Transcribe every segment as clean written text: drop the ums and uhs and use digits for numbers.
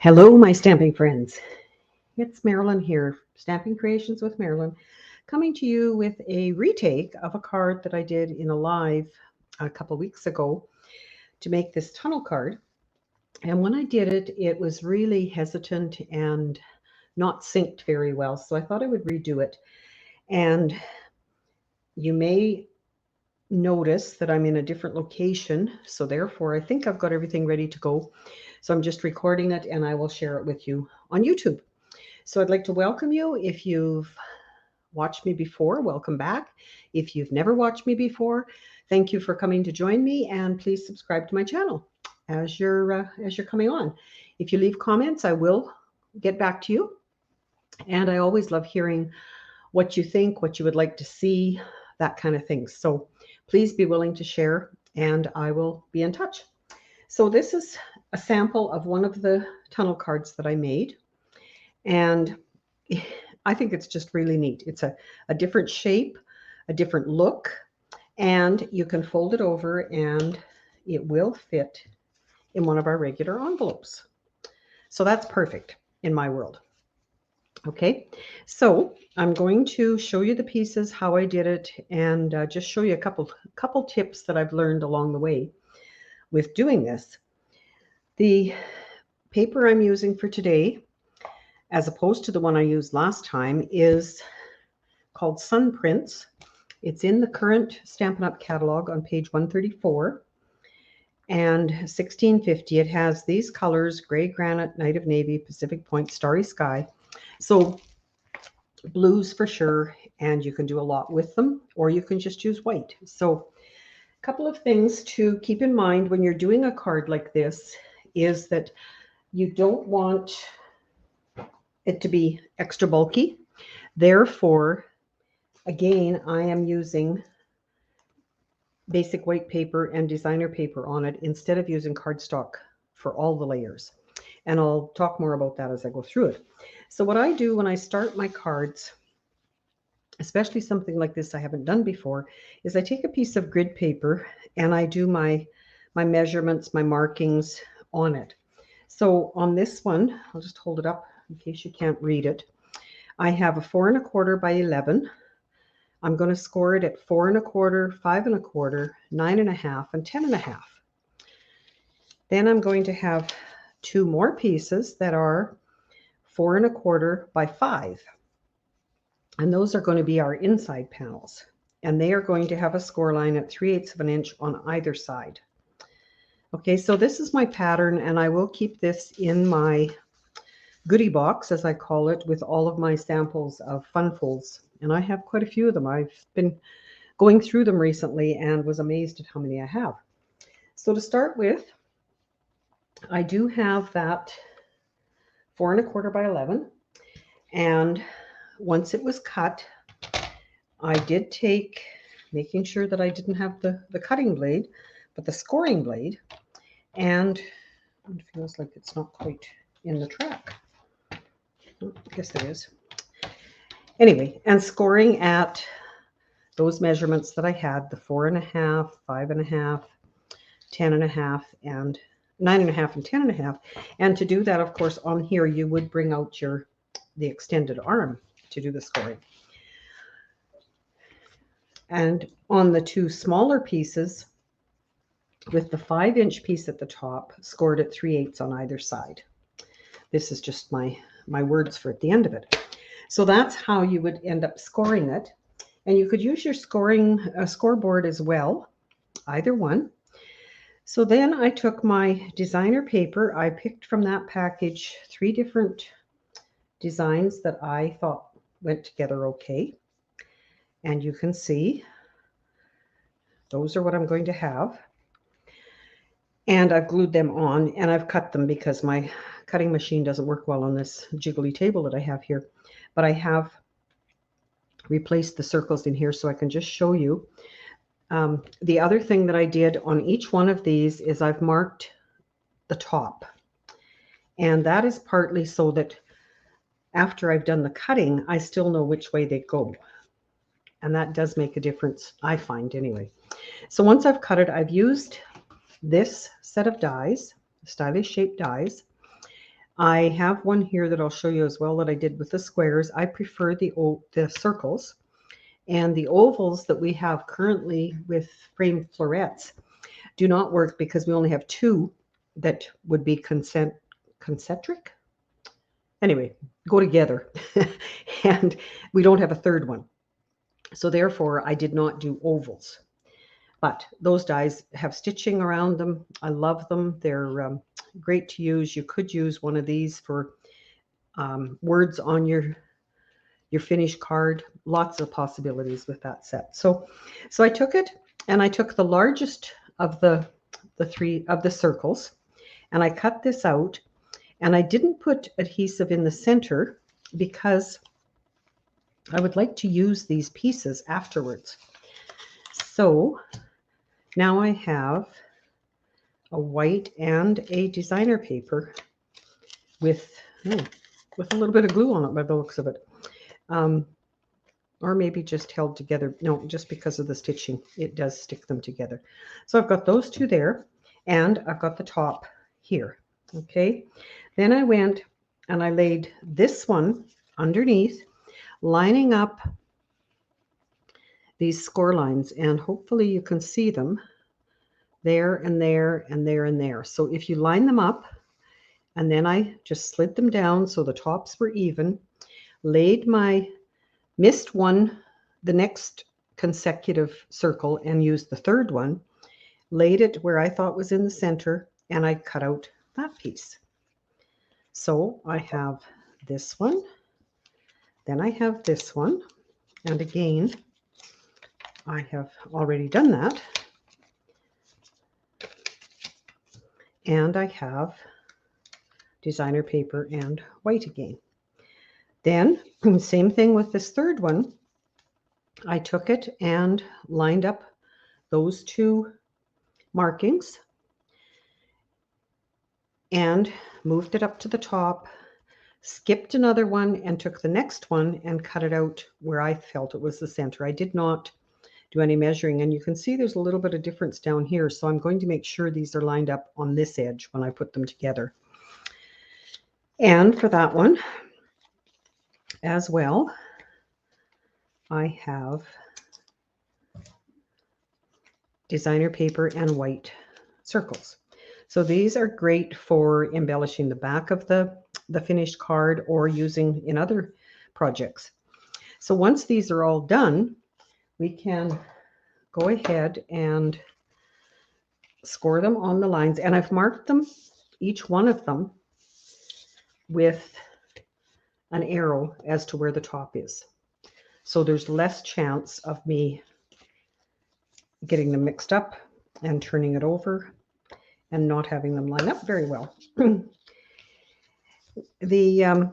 Hello, my stamping friends. It's Marilyn here, Stamping Creations with Marilyn, coming to you with a retake of a card that I did in a live a couple weeks ago to make this tunnel card. And when I did it, it was really hesitant and not synced very well. So I thought I would redo it. And you may notice that I'm in a different location. So therefore, I think I've got everything ready to go. So I'm just recording it and I will share it with you on YouTube. So I'd like to welcome you. If you've watched me before, welcome back. If you've never watched me before, thank you for coming to join me, and please subscribe to my channel as you're coming on. If you leave comments, I will get back to you. And I always love hearing what you think, what you would like to see, that kind of thing. So please be willing to share and I will be in touch. So this is a sample of one of the tunnel cards that I made. And I think it's just really neat. It's a different shape, a different look, and you can fold it over and it will fit in one of our regular envelopes. So that's perfect in my world. Okay, so I'm going to show you the pieces, how I did it, and just show you a couple tips that I've learned along the way with doing this. The paper I'm using for today, as opposed to the one I used last time, is called Sun Prints. It's in the current Stampin' Up! Catalog on page 134 and 1650. It has these colors: gray granite, night of navy, Pacific point, starry sky. So blues for sure, and you can do a lot with them, or you can just use white. So a couple of things to keep in mind when you're doing a card like this is that you don't want it to be extra bulky. Therefore, again, I am using basic white paper and designer paper on it instead of using cardstock for all the layers. And I'll talk more about that as I go through it. So what I do when I start my cards, especially something like this I haven't done before, is I take a piece of grid paper and I do my measurements, my markings on it. So on this one, I'll just hold it up in case you can't read it. I have a 4 1/4 by 11. I'm going to score it at 4 1/4, 5 1/4, 9 1/2, and 10 1/2. Then I'm going to have two more pieces that are 4 1/4 by 5. And those are going to be our inside panels. And they are going to have a score line at 3/8 of an inch on either side. Okay, so this is my pattern, and I will keep this in my goodie box, as I call it, with all of my samples of fun folds. And I have quite a few of them. I've been going through them recently and was amazed at how many I have. So to start with, I do have that 4 1/4 by 11. And once it was cut, I did take, making sure that I didn't have the cutting blade, but the scoring blade, and it feels like it's not quite in the track. Oh, I guess it is. Anyway, and scoring at those measurements that I had, the 4 1/2, 5 1/2, 10 1/2, and 9 1/2 and 10 1/2. And to do that, of course, on here, you would bring out the extended arm to do the scoring. And on the two smaller pieces, with the 5-inch piece at the top, scored at 3/8 on either side. This is just my words for at the end of it. So that's how you would end up scoring it. And you could use your scoreboard as well, either one. So then I took my designer paper. I picked from that package 3 different designs that I thought went together okay. And you can see those are what I'm going to have. And I've glued them on, and I've cut them because my cutting machine doesn't work well on this jiggly table that I have here. But I have replaced the circles in here so I can just show you. The other thing that I did on each one of these is I've marked the top. And that is partly so that after I've done the cutting, I still know which way they go. And that does make a difference, I find anyway. So once I've cut it, I've used this set of dies, stylish shaped dies. I have one here that I'll show you as well that I did with the squares. I prefer the circles, and the ovals that we have currently with framed florets do not work because we only have two that would be concentric. Anyway, go together. And we don't have a third one. So therefore, I did not do ovals. But those dies have stitching around them. I love them. They're great to use. You could use one of these for words on your finished card. Lots of possibilities with that set. So I took it, and I took the largest of the three of the circles, and I cut this out, and I didn't put adhesive in the center because I would like to use these pieces afterwards. So now I have a white and a designer paper with a little bit of glue on it by the looks of it. Or maybe just held together. No, just because of the stitching, it does stick them together. So I've got those two there, and I've got the top here. Okay, then I went and I laid this one underneath, lining up these score lines, and hopefully you can see them there and there and there and there. So if you line them up, and then I just slid them down so the tops were even, laid my missed one, the next consecutive circle, and used the third one, laid it where I thought was in the center, and I cut out that piece. So I have this one, then I have this one, and again, I have already done that. And I have designer paper and white again. Then, same thing with this third one. I took it and lined up those two markings and moved it up to the top, skipped another one and took the next one and cut it out where I felt it was the center. I did not do any measuring, and you can see there's a little bit of difference down here, so I'm going to make sure these are lined up on this edge when I put them together. And for that one as well, I have designer paper and white circles. So these are great for embellishing the back of the finished card or using in other projects. So once these are all done, we can go ahead and score them on the lines. And I've marked them, each one of them, with an arrow as to where the top is. So there's less chance of me getting them mixed up and turning it over and not having them line up very well. The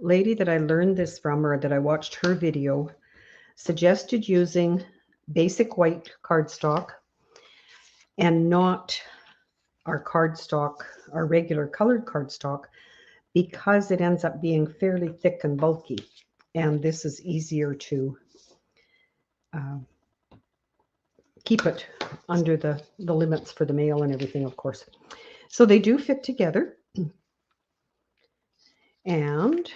lady that I learned this from, or that I watched her video, suggested using basic white cardstock and not our cardstock, our regular colored cardstock, because it ends up being fairly thick and bulky, and this is easier to keep it under the limits for the mail and everything, of course. So they do fit together. And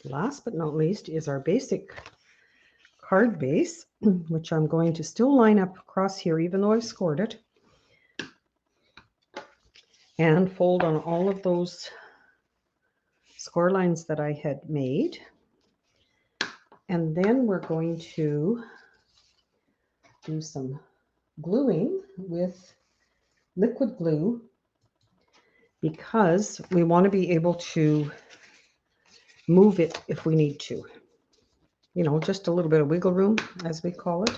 last but not least is our basic card base, which I'm going to still line up across here, even though I've scored it, and fold on all of those score lines that I had made. And then we're going to do some gluing with liquid glue, because we want to be able to move it if we need to. You know, just a little bit of wiggle room, as we call it.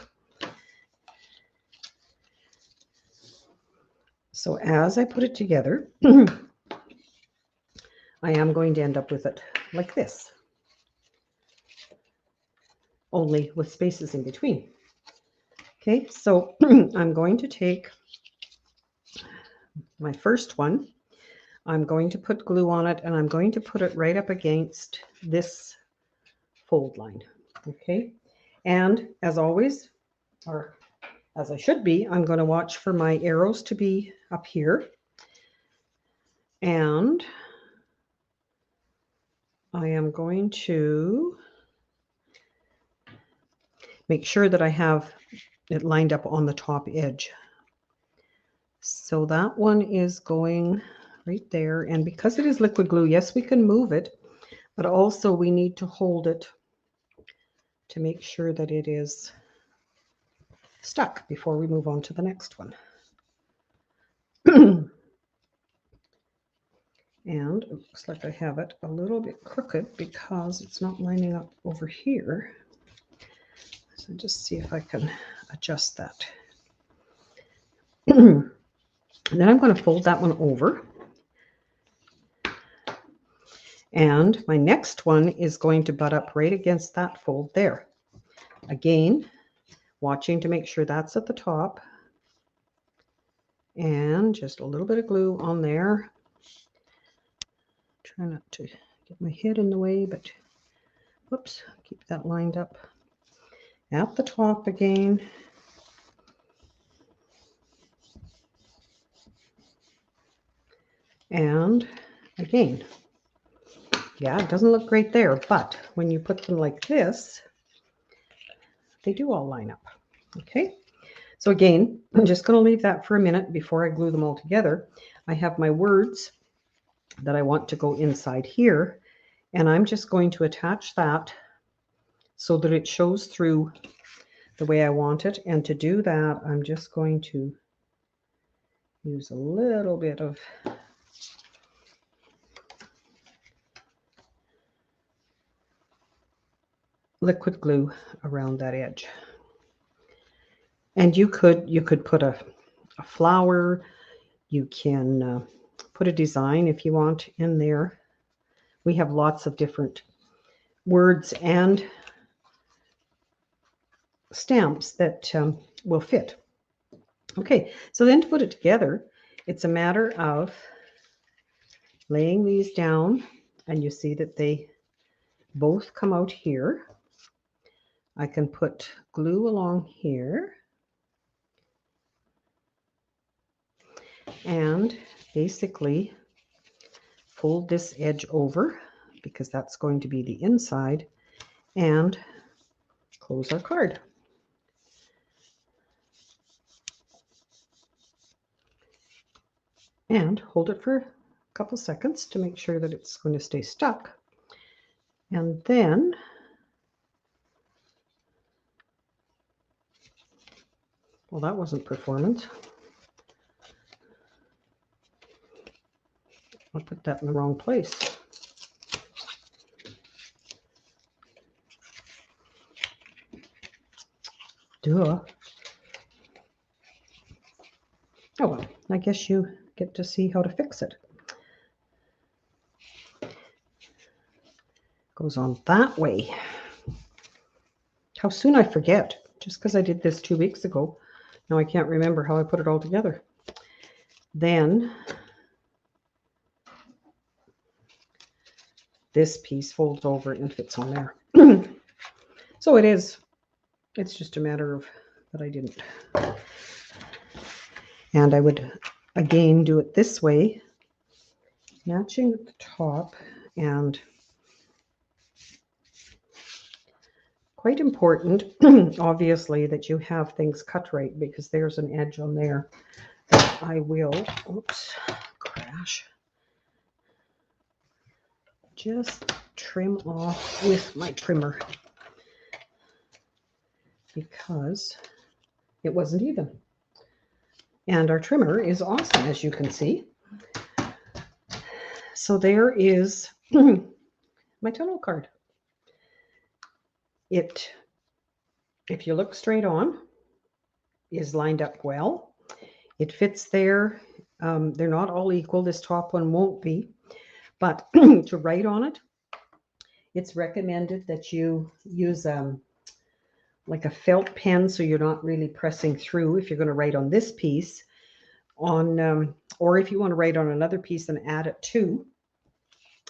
So as I put it together, I am going to end up with it like this, only with spaces in between. Okay, so I'm going to take my first one. I'm going to put glue on it, and I'm going to put it right up against this fold line. Okay, and as always, or as I should be, I'm going to watch for my arrows to be up here. And I am going to make sure that I have it lined up on the top edge. So that one is going right there. And because it is liquid glue, yes, we can move it, but also we need to hold it to make sure that it is stuck before we move on to the next one. And it looks like I have it a little bit crooked because it's not lining up over here. So just see if I can adjust that. And then I'm going to fold that one over. And my next one is going to butt up right against that fold there. Again, watching to make sure that's at the top. And just a little bit of glue on there. Try not to get my head in the way, but whoops, keep that lined up at the top again. And again, yeah, it doesn't look great there, but when you put them like this, they do all line up. Okay, so again, I'm just going to leave that for a minute before I glue them all together. I have my words that I want to go inside here, and I'm just going to attach that so that it shows through the way I want it. And to do that, I'm just going to use a little bit of liquid glue around that edge. And you could put a flower, you can put a design if you want in there. We have lots of different words and stamps that will fit. Okay, so then to put it together, it's a matter of laying these down, and you see that they both come out here. I can put glue along here and basically fold this edge over because that's going to be the inside, and close our card. And hold it for a couple seconds to make sure that it's going to stay stuck. And then well, that wasn't performance. I put that in the wrong place. Duh. Oh well, I guess you get to see how to fix it. Goes on that way. How soon I forget. Just because I did this 2 weeks ago, now I can't remember how I put it all together. Then this piece folds over and fits on there. So it's just a matter of that I didn't. And I would again do it this way, matching at the top, and quite important, obviously, that you have things cut right, because there's an edge on there that I will, oops, crash, just trim off with my trimmer because it wasn't even. And our trimmer is awesome, as you can see. So there is my tunnel card. It, if you look straight on, is lined up well. It fits there. They're not all equal. This top one won't be. But to write on it, it's recommended that you use like a felt pen, so you're not really pressing through if you're going to write on this piece. Or if you want to write on another piece and add it to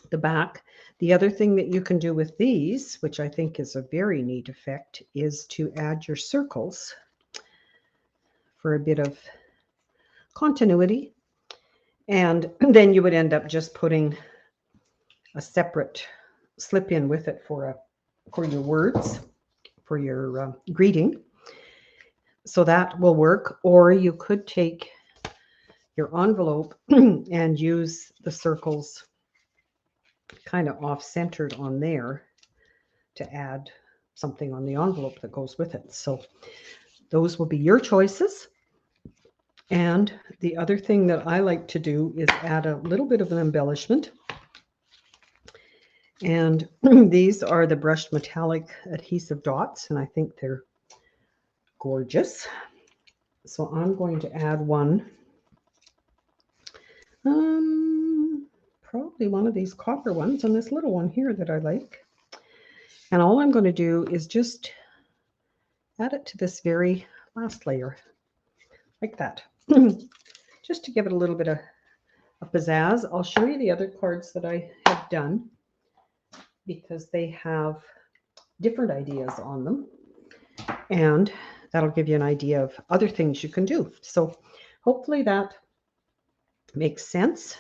the back. The other thing that you can do with these, which I think is a very neat effect, is to add your circles for a bit of continuity. And then you would end up just putting a separate slip in with it for your words, for your greeting. So that will work. Or you could take your envelope and use the circles kind of off-centered on there to add something on the envelope that goes with it. So those will be your choices. And the other thing that I like to do is add a little bit of an embellishment. And these are the brushed metallic adhesive dots, and I think they're gorgeous. So I'm going to add one. Probably one of these copper ones, and this little one here that I like. And all I'm going to do is just add it to this very last layer, like that. Just to give it a little bit of pizzazz. I'll show you the other cards that I have done because they have different ideas on them. And that'll give you an idea of other things you can do. So hopefully that makes sense,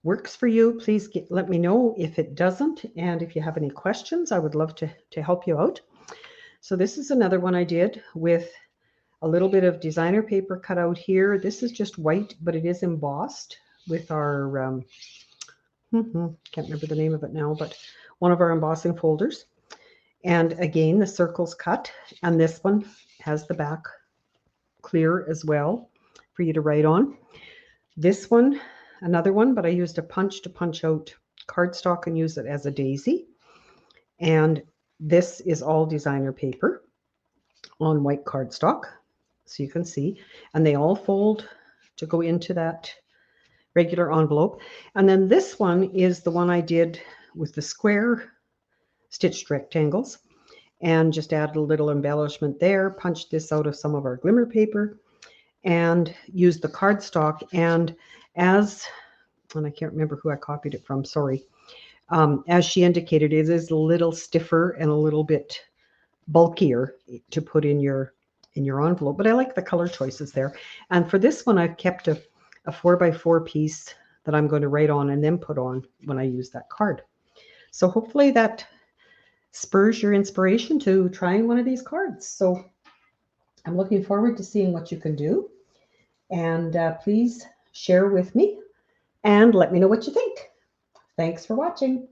works for you. Please let me know if it doesn't. And if you have any questions, I would love to help you out. So this is another one I did with a little bit of designer paper cut out here. This is just white, but it is embossed with our, can't remember the name of it now, but one of our embossing folders. And again, the circle's cut, and this one has the back clear as well for you to write on. This one, another one, but I used a punch to punch out cardstock and use it as a daisy. And this is all designer paper on white cardstock, so you can see. And they all fold to go into that regular envelope. And then this one is the one I did with the square stitched rectangles, and just added a little embellishment there, punched this out of some of our glimmer paper, and used the cardstock. And I can't remember who I copied it from, sorry. As she indicated, it is a little stiffer and a little bit bulkier to put in your envelope, but I like the color choices there. And for this one, I've kept a 4x4 piece that I'm going to write on and then put on when I use that card. So hopefully that spurs your inspiration to trying one of these cards. So I'm looking forward to seeing what you can do. And please share with me and let me know what you think. Thanks for watching.